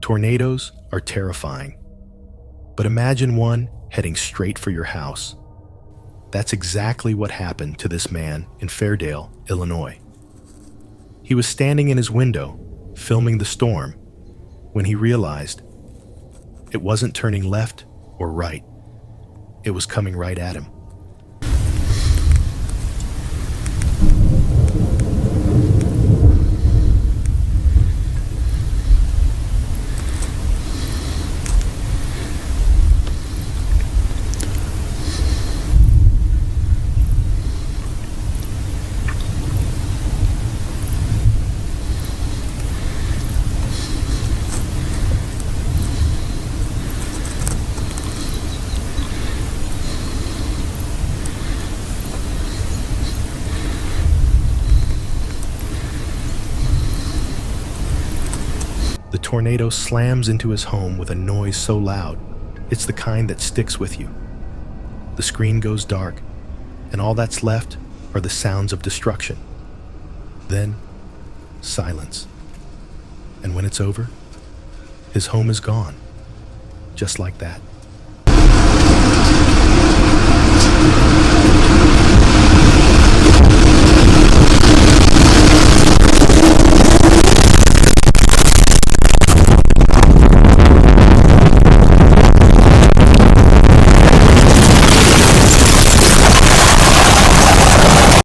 Tornadoes are terrifying, but imagine one heading straight for your house. That's exactly what happened to this man in Fairdale, Illinois. He was standing in his window, filming the storm, when he realized it wasn't turning left or right. It was coming right at him. The tornado slams into his home with a noise so loud, it's the kind that sticks with you. The screen goes dark, and all that's left are the sounds of destruction. Then, silence. And when it's over, his home is gone, just like that.